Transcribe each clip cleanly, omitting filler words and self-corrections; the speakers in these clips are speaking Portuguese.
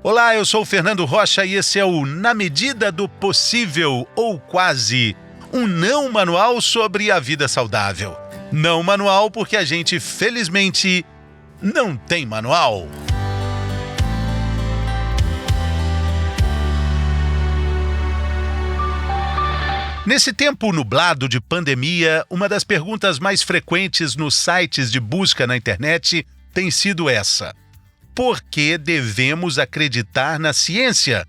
Olá, eu sou o Fernando Rocha e esse é o Na Medida do Possível, ou quase, um não manual sobre a vida saudável. Não manual porque a gente, felizmente, não tem manual. Nesse tempo nublado de pandemia, uma das perguntas mais frequentes nos sites de busca na internet tem sido essa: por que devemos acreditar na ciência?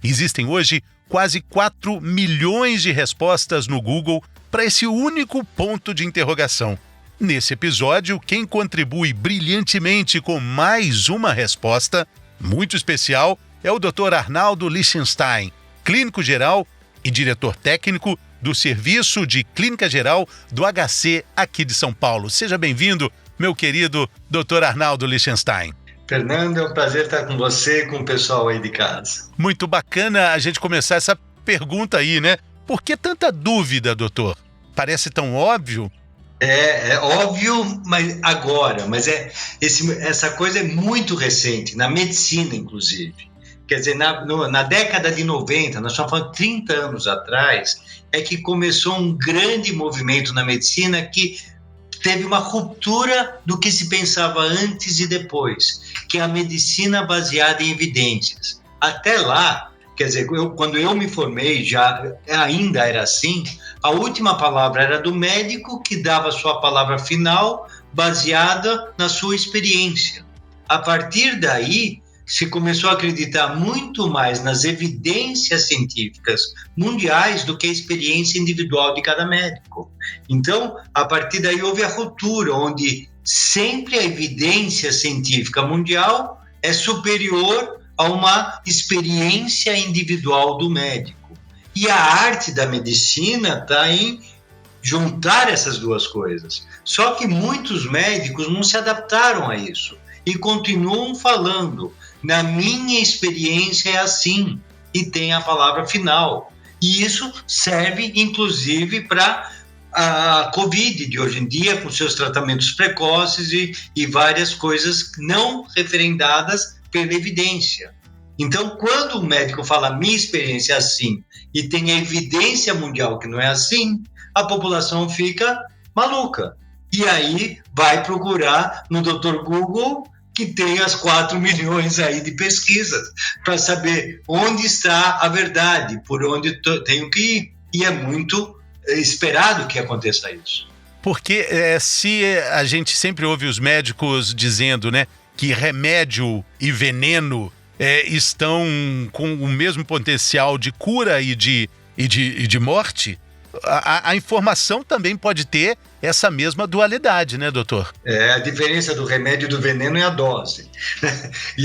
Existem hoje quase 4 milhões de respostas no Google para esse único ponto de interrogação. Nesse episódio, quem contribui brilhantemente com mais uma resposta muito especial é o Dr. Arnaldo Lichtenstein, clínico geral e diretor técnico do Serviço de Clínica Geral do HC aqui de São Paulo. Seja bem-vindo, meu querido Dr. Arnaldo Lichtenstein. Fernando, é um prazer estar com você e com o pessoal aí de casa. Muito bacana a gente começar essa pergunta aí, né? Por que tanta dúvida, doutor? Parece tão óbvio. É óbvio, mas essa coisa é muito recente, na medicina, inclusive. Quer dizer, na década de 90, nós estamos falando 30 anos atrás, é que começou um grande movimento na medicina que teve uma ruptura do que se pensava antes e depois, que é a medicina baseada em evidências. Até lá, quer dizer, quando eu me formei, já ainda era assim, a última palavra era do médico, que dava a sua palavra final baseada na sua experiência. A partir daí, se começou a acreditar muito mais nas evidências científicas mundiais do que a experiência individual de cada médico. Então, a partir daí houve a ruptura, onde sempre a evidência científica mundial é superior a uma experiência individual do médico. E a arte da medicina está em juntar essas duas coisas. Só que muitos médicos não se adaptaram a isso e continuam falando: na minha experiência é assim, e tem a palavra final. E isso serve, inclusive, para a Covid de hoje em dia, com seus tratamentos precoces e várias coisas não referendadas pela evidência. Então, quando o médico fala minha experiência é assim, e tem a evidência mundial que não é assim, a população fica maluca. E aí vai procurar no Dr. Google, que tem as 4 milhões aí de pesquisas, para saber onde está a verdade, por onde tenho que ir. E é muito esperado que aconteça isso. Porque se a gente sempre ouve os médicos dizendo, né, que remédio e veneno estão com o mesmo potencial de cura e de morte, a informação também pode ter essa mesma dualidade, né, doutor? A diferença do remédio e do veneno é a dose. E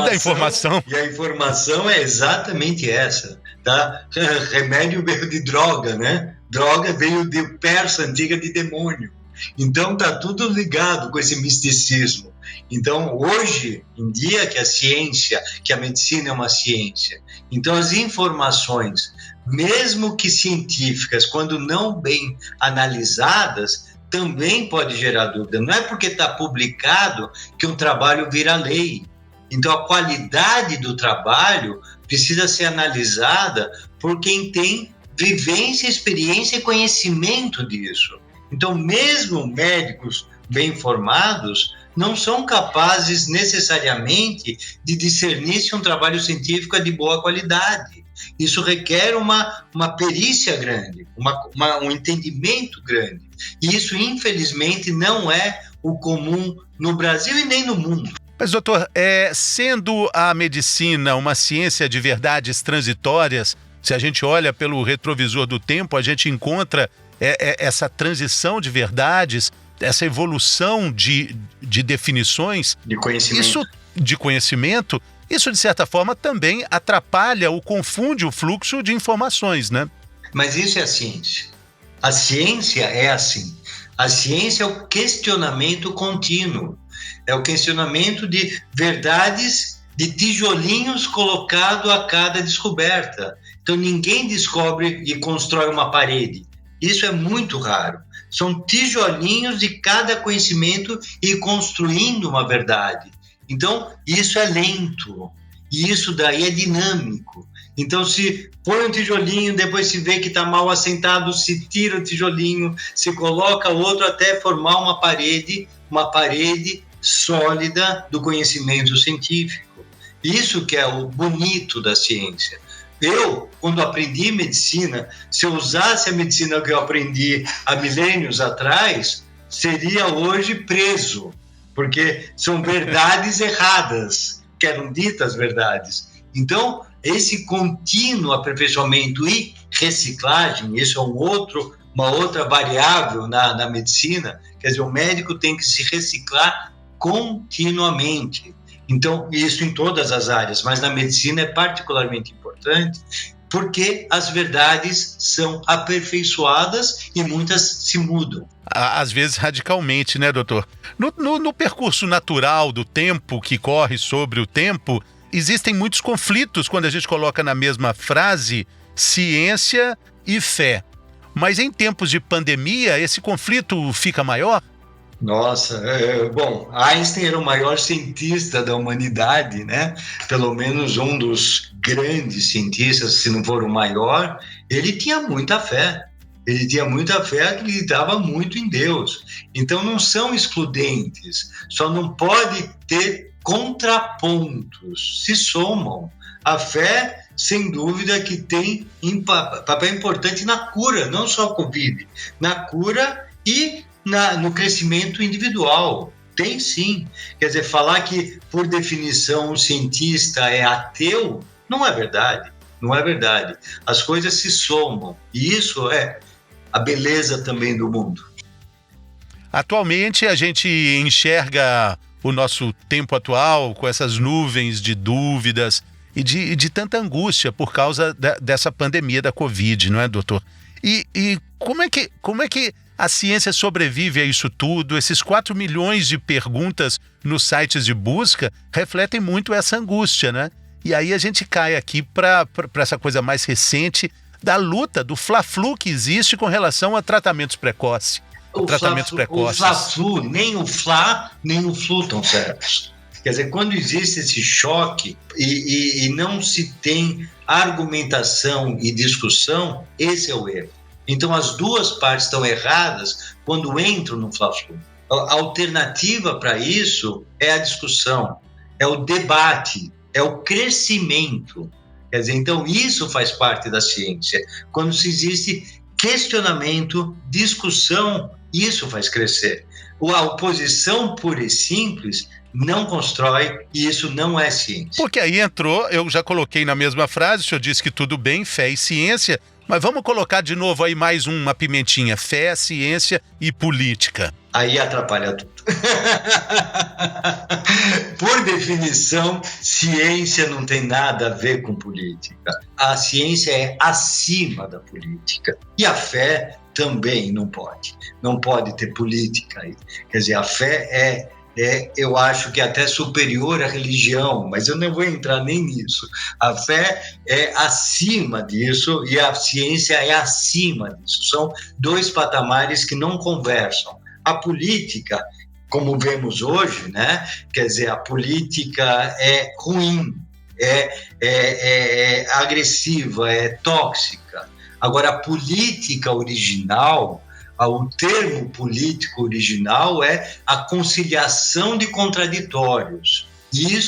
da informação? E a informação é exatamente essa, tá? Remédio veio de droga, né? Droga veio de persa antiga de demônio. Então tá tudo ligado com esse misticismo. Então hoje em dia que a medicina é uma ciência, então as informações, mesmo que científicas, quando não bem analisadas, também pode gerar dúvida. Não é porque está publicado que um trabalho vira lei. Então a qualidade do trabalho precisa ser analisada por quem tem vivência, experiência e conhecimento disso. Então, mesmo médicos bem formados não são capazes necessariamente de discernir se um trabalho científico é de boa qualidade. Isso requer uma perícia grande, um entendimento grande. E isso, infelizmente, não é o comum no Brasil e nem no mundo. Mas, doutor, sendo a medicina uma ciência de verdades transitórias, se a gente olha pelo retrovisor do tempo, a gente encontra essa transição de verdades, essa evolução de definições. De conhecimento. Isso, de certa forma, também atrapalha ou confunde o fluxo de informações, né? Mas isso é a ciência. A ciência é assim. A ciência é o questionamento contínuo. É o questionamento de verdades, de tijolinhos colocados a cada descoberta. Então, ninguém descobre e constrói uma parede. Isso é muito raro. São tijolinhos de cada conhecimento e construindo uma verdade. Então, isso é lento. E isso daí é dinâmico. Então, se põe um tijolinho, depois se vê que está mal assentado, se tira o tijolinho, se coloca outro até formar uma parede sólida do conhecimento científico. Isso que é o bonito da ciência. Eu, quando aprendi medicina, se eu usasse a medicina que eu aprendi há milênios atrás, seria hoje preso, porque são verdades erradas, que eram ditas verdades. Então, esse contínuo aperfeiçoamento e reciclagem, isso é uma outra variável na medicina, quer dizer, o médico tem que se reciclar continuamente. Então, isso em todas as áreas, mas na medicina é particularmente importante, porque as verdades são aperfeiçoadas e muitas se mudam. Às vezes radicalmente, né, doutor? No percurso natural do tempo que corre sobre o tempo, existem muitos conflitos quando a gente coloca na mesma frase ciência e fé. Mas em tempos de pandemia, esse conflito fica maior? Nossa, bom, Einstein era o maior cientista da humanidade, né? Pelo menos um dos grandes cientistas, se não for o maior. Ele tinha muita fé. Ele tinha muita fé, acreditava muito em Deus. Então não são excludentes, só não pode ter contrapontos, se somam. A fé, sem dúvida, que tem papel importante na cura, não só a Covid, na cura e no crescimento individual. Tem sim. Quer dizer, falar que, por definição, um cientista é ateu, não é verdade. Não é verdade. As coisas se somam. E isso é a beleza também do mundo. Atualmente, a gente enxerga o nosso tempo atual com essas nuvens de dúvidas e de tanta angústia por causa dessa pandemia da Covid, não é, doutor? E como é que a ciência sobrevive a isso tudo? Esses 4 milhões de perguntas nos sites de busca refletem muito essa angústia, né? E aí a gente cai aqui para essa coisa mais recente da luta, do fla-flu que existe com relação a tratamentos precoces. O fla-flu, nem o fla, nem o flu estão certos. Quer dizer, quando existe esse choque e não se tem argumentação e discussão, esse é o erro. Então, as duas partes estão erradas quando entram no fla-flu. A alternativa para isso é a discussão, é o debate, é o crescimento. Quer dizer, então, isso faz parte da ciência. Quando se existe questionamento, discussão, isso faz crescer. A oposição pura e simples não constrói, e isso não é ciência. Porque aí entrou, eu já coloquei na mesma frase, o senhor disse que tudo bem, fé e ciência, mas vamos colocar de novo aí mais uma pimentinha, fé, ciência e política. Aí atrapalha tudo. Por definição, ciência não tem nada a ver com política. A ciência é acima da política. E a fé também não pode. Não pode ter política aí. Quer dizer, a fé eu acho que é até superior à religião, mas eu não vou entrar nem nisso. A fé é acima disso e a ciência é acima disso. São dois patamares que não conversam. A política, como vemos hoje, né? Quer dizer, a política é ruim, é agressiva, é tóxica. Agora, a política original, o termo político original é a conciliação de contraditórios. E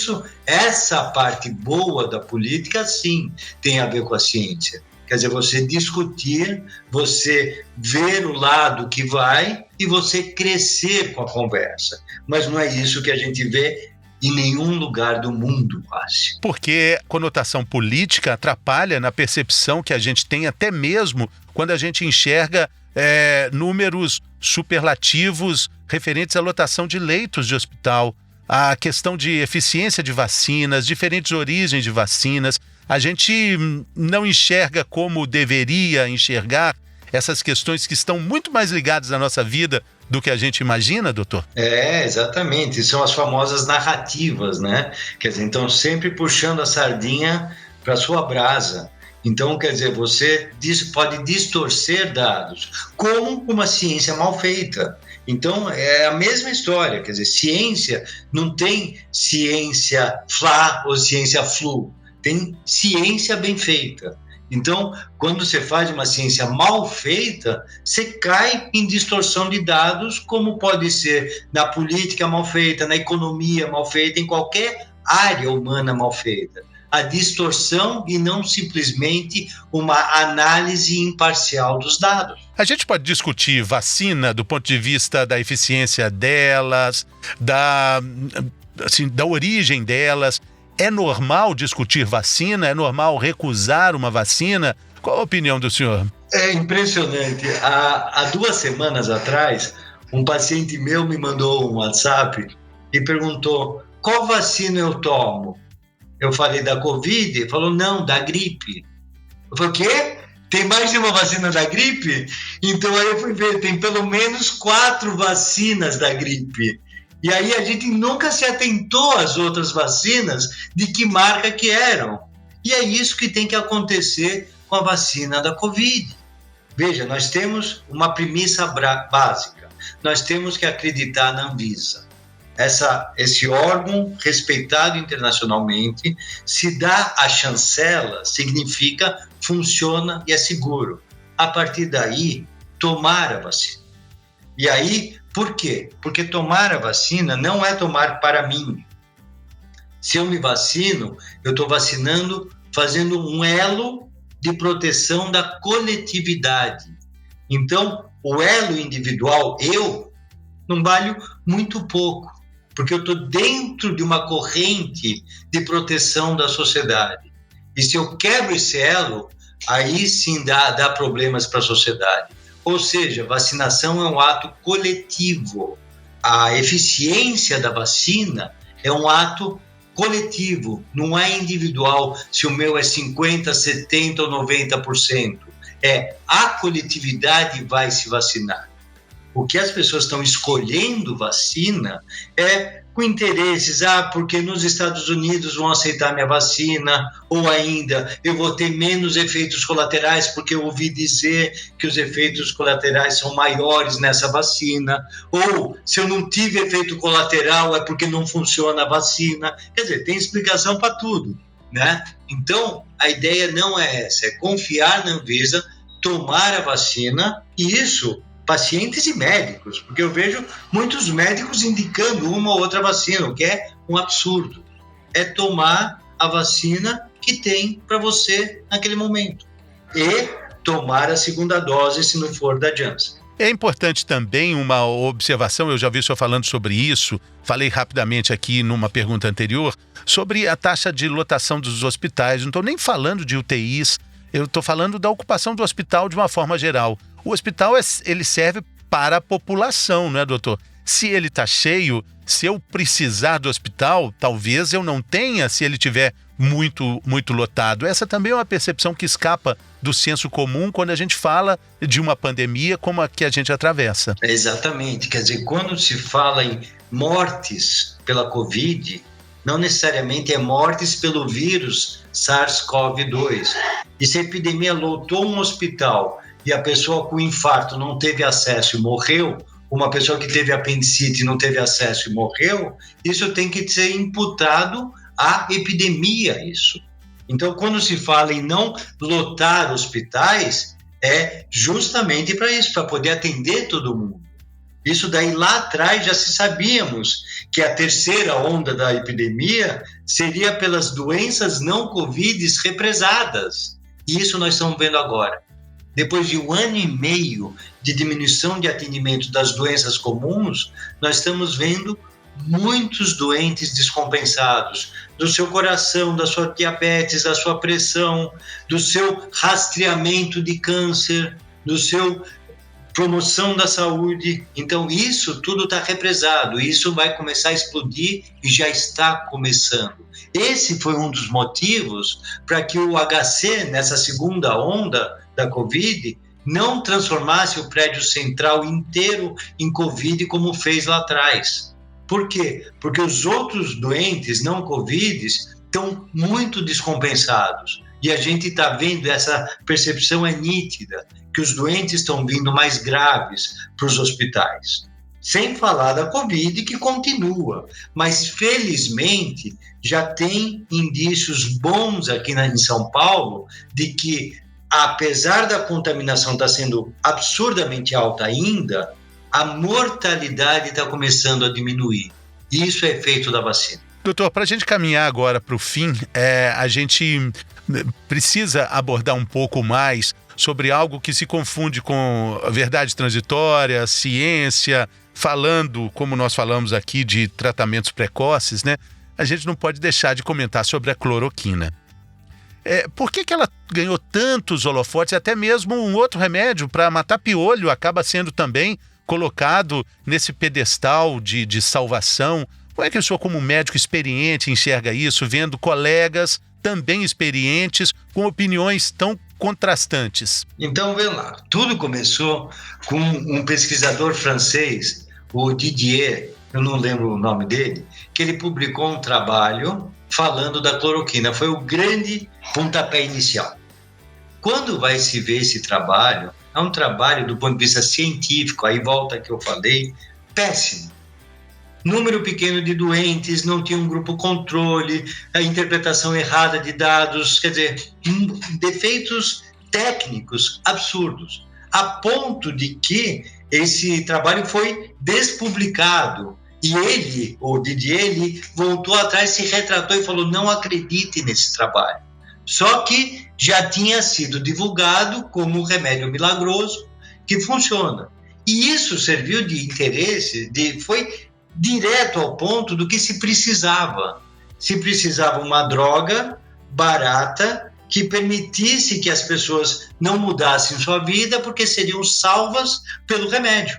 essa parte boa da política, sim, tem a ver com a ciência. Quer dizer, você discutir, você ver o lado que vai e você crescer com a conversa. Mas não é isso que a gente vê em nenhum lugar do mundo, quase. Porque conotação política atrapalha na percepção que a gente tem, até mesmo quando a gente enxerga números superlativos referentes à lotação de leitos de hospital, a questão de eficiência de vacinas, diferentes origens de vacinas. A gente não enxerga como deveria enxergar essas questões que estão muito mais ligadas à nossa vida do que a gente imagina, doutor? Exatamente. São as famosas narrativas, né? Quer dizer, então sempre puxando a sardinha para sua brasa. Então, quer dizer, você pode distorcer dados com uma ciência mal feita. Então, é a mesma história, quer dizer, ciência não tem ciência flá ou ciência flu, tem ciência bem feita. Então, quando você faz uma ciência mal feita, você cai em distorção de dados, como pode ser na política mal feita, na economia mal feita, em qualquer área humana mal feita. A distorção e não simplesmente uma análise imparcial dos dados. A gente pode discutir vacina do ponto de vista da eficiência delas, da origem delas. É normal discutir vacina? É normal recusar uma vacina? Qual a opinião do senhor? É impressionante. Há 2 semanas atrás, um paciente meu me mandou um WhatsApp e perguntou: qual vacina eu tomo? Eu falei da Covid, ele falou, não, da gripe. Eu falei, o quê? Tem mais de uma vacina da gripe? Então aí eu fui ver, tem pelo menos 4 vacinas da gripe. E aí a gente nunca se atentou às outras vacinas de que marca que eram. E é isso que tem que acontecer com a vacina da Covid. Veja, nós temos uma premissa básica. Nós temos que acreditar na Anvisa. Esse órgão respeitado internacionalmente, se dá a chancela, significa funciona e é seguro. A partir daí, tomar a vacina. E aí, por quê? Porque tomar a vacina não é tomar para mim. Se eu me vacino, eu estou vacinando, fazendo um elo de proteção da coletividade. Então, o elo individual, eu, não valho muito pouco, porque eu estou dentro de uma corrente de proteção da sociedade. E se eu quebro esse elo, aí sim dá problemas para a sociedade. Ou seja, vacinação é um ato coletivo. A eficiência da vacina é um ato coletivo, não é individual, se o meu é 50%, 70% ou 90%. A coletividade vai se vacinar. O que as pessoas estão escolhendo vacina é com interesses, porque nos Estados Unidos vão aceitar minha vacina, ou ainda eu vou ter menos efeitos colaterais porque eu ouvi dizer que os efeitos colaterais são maiores nessa vacina, ou se eu não tive efeito colateral é porque não funciona a vacina. Quer dizer, tem explicação para tudo, né? Então, a ideia não é essa, é confiar na Anvisa, tomar a vacina, e isso pacientes e médicos, porque eu vejo muitos médicos indicando uma ou outra vacina, o que é um absurdo. É tomar a vacina que tem para você naquele momento e tomar a segunda dose se não for da Janssen. É importante também uma observação, eu já vi o senhor falando sobre isso, falei rapidamente aqui numa pergunta anterior, sobre a taxa de lotação dos hospitais. Não estou nem falando de UTIs, eu estou falando da ocupação do hospital de uma forma geral. O hospital, ele serve para a população, não é, doutor? Se ele está cheio, se eu precisar do hospital, talvez eu não tenha se ele estiver muito lotado. Essa também é uma percepção que escapa do senso comum quando a gente fala de uma pandemia como a que a gente atravessa. Exatamente. Quer dizer, quando se fala em mortes pela Covid, não necessariamente é mortes pelo vírus SARS-CoV-2. E se a epidemia lotou um hospital e a pessoa com infarto não teve acesso e morreu, uma pessoa que teve apendicite e não teve acesso e morreu, isso tem que ser imputado à epidemia, isso. Então, quando se fala em não lotar hospitais, é justamente para isso, para poder atender todo mundo. Isso daí lá atrás já se sabíamos que a terceira onda da epidemia seria pelas doenças não Covid represadas. E isso nós estamos vendo agora. Depois de 1 ano e meio de diminuição de atendimento das doenças comuns, nós estamos vendo muitos doentes descompensados, do seu coração, da sua diabetes, da sua pressão, do seu rastreamento de câncer, do seu promoção da saúde. Então isso tudo está represado, isso vai começar a explodir e já está começando. Esse foi um dos motivos para que o HC, nessa segunda onda da Covid, não transformasse o prédio central inteiro em Covid como fez lá atrás. Por quê? Porque os outros doentes não Covid estão muito descompensados. E a gente está vendo, essa percepção é nítida, que os doentes estão vindo mais graves para os hospitais. Sem falar da Covid, que continua. Mas, felizmente, já tem indícios bons aqui em São Paulo de que, apesar da contaminação estar sendo absurdamente alta ainda, a mortalidade está começando a diminuir. Isso é efeito da vacina. Doutor, para a gente caminhar agora para o fim, a gente precisa abordar um pouco mais sobre algo que se confunde com a verdade transitória, ciência, falando, como nós falamos aqui, de tratamentos precoces, né? A gente não pode deixar de comentar sobre a cloroquina. Por que ela ganhou tantos holofotes? Até mesmo um outro remédio para matar piolho acaba sendo também colocado nesse pedestal de salvação. Como é que o senhor, como médico experiente, enxerga isso, vendo colegas também experientes com opiniões tão contrastantes? Então, vê lá, tudo começou com um pesquisador francês, o Didier, eu não lembro o nome dele, que ele publicou um trabalho falando da cloroquina. Foi o grande pontapé inicial. Quando vai se ver esse trabalho, é um trabalho do ponto de vista científico, aí volta que eu falei, péssimo. Número pequeno de doentes, não tinha um grupo controle, a interpretação errada de dados, quer dizer, defeitos técnicos absurdos, a ponto de que esse trabalho foi despublicado. E ele, o Didier, ele voltou atrás, se retratou e falou: não acredite nesse trabalho. Só que já tinha sido divulgado como um remédio milagroso que funciona. E isso serviu de interesse, foi direto ao ponto do que se precisava. Se precisava uma droga barata que permitisse que as pessoas não mudassem sua vida porque seriam salvas pelo remédio.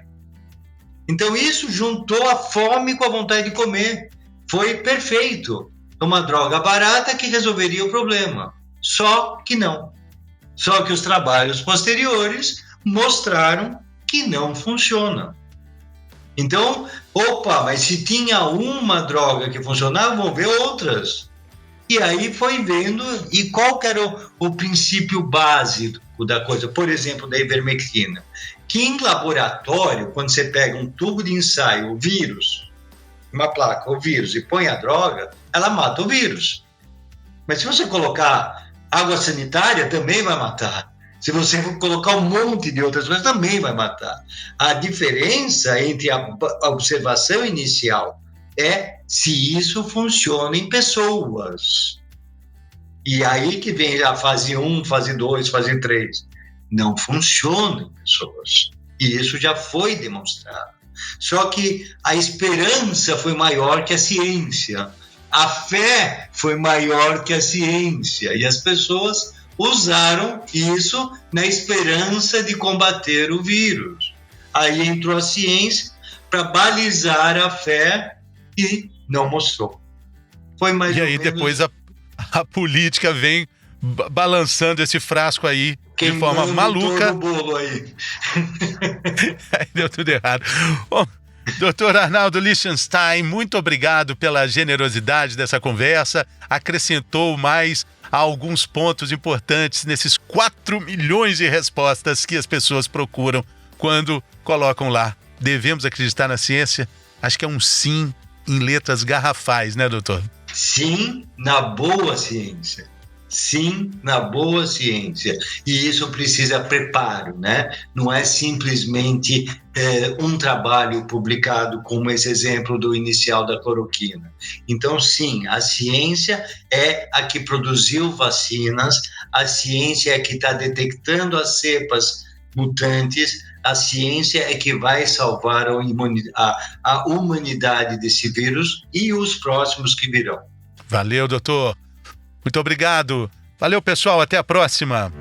Então isso juntou a fome com a vontade de comer. Foi perfeito. Uma droga barata que resolveria o problema. Só que não. Só que os trabalhos posteriores mostraram que não funciona. Então, mas se tinha uma droga que funcionava, vamos ver outras. E aí foi vendo, e qual que era o princípio básico da coisa? Por exemplo, da ivermectina. Que em laboratório, quando você pega um tubo de ensaio, o vírus, uma placa, o vírus, e põe a droga, ela mata o vírus. Mas se você colocar água sanitária, também vai matar. Se você colocar um monte de outras coisas, também vai matar. A diferença entre a observação inicial é se isso funciona em pessoas. E aí que vem a fase 1, fase 2, fase 3. Não funciona em pessoas. E isso já foi demonstrado. Só que a esperança foi maior que a ciência. A fé foi maior que a ciência. E as pessoas usaram isso na esperança de combater o vírus. Aí entrou a ciência para balizar a fé e não mostrou. Foi mais e ou aí menos... depois a política vem balançando esse frasco aí de forma maluca. O bolo aí. Aí deu tudo errado. Bom, Dr. Arnaldo Lichtenstein, muito obrigado pela generosidade dessa conversa. Acrescentou mais alguns pontos importantes nesses 4 milhões de respostas que as pessoas procuram quando colocam lá: devemos acreditar na ciência? Acho que é um sim em letras garrafais, né, doutor? Sim, na boa ciência. Sim, na boa ciência. E isso precisa preparo, né? Não é simplesmente um trabalho publicado como esse exemplo do inicial da cloroquina. Então, sim, a ciência é a que produziu vacinas, a ciência é que está detectando as cepas mutantes, a ciência é que vai salvar a humanidade desse vírus e os próximos que virão. Valeu, doutor. Muito obrigado. Valeu, pessoal. Até a próxima.